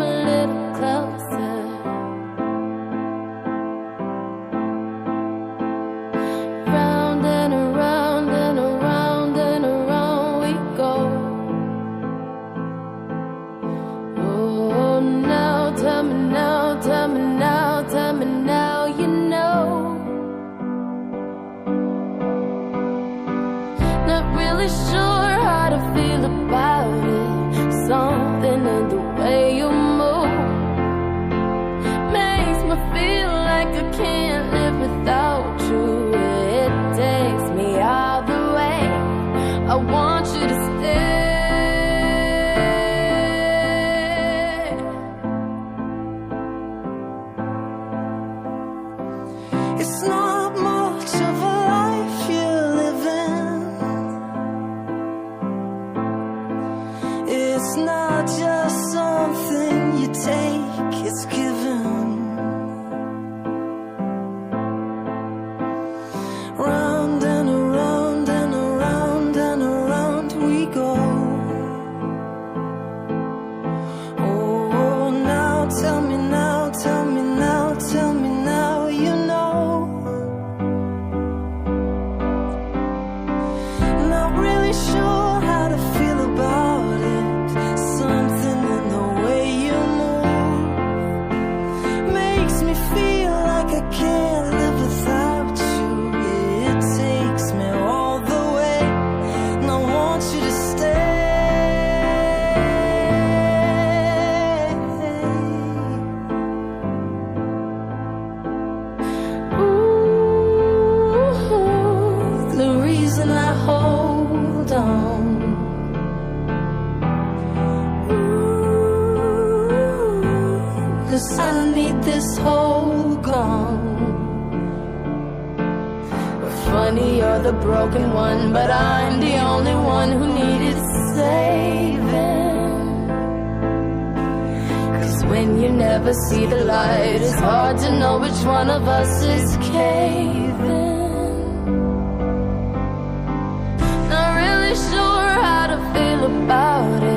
a little closer. Round and around and around and around we go. Oh, now tell me now, tell me now, tell me now, you know. Not really sure how to feel about it. Something in the way you move makes me feel like I can't live without you. It takes me all the way. I want you to stay. It's not much of a life you're living. It's not just something you take, it's given. Round and around and around and around we go. Oh, now tell me now, tell me now, tell me now, you know. Not really sure how to feel about it. Something in the way you move makes me feel like I can't live without you. It takes me all the way, and I want you to stay. Ooh, the reason I hold on. Ooh, 'cause I need this whole gone. Funny, you're the broken one, but I'm the only one who needed saving. 'Cause when you never see the light, it's hard to know which one of us is caving. Not really sure how to feel about it.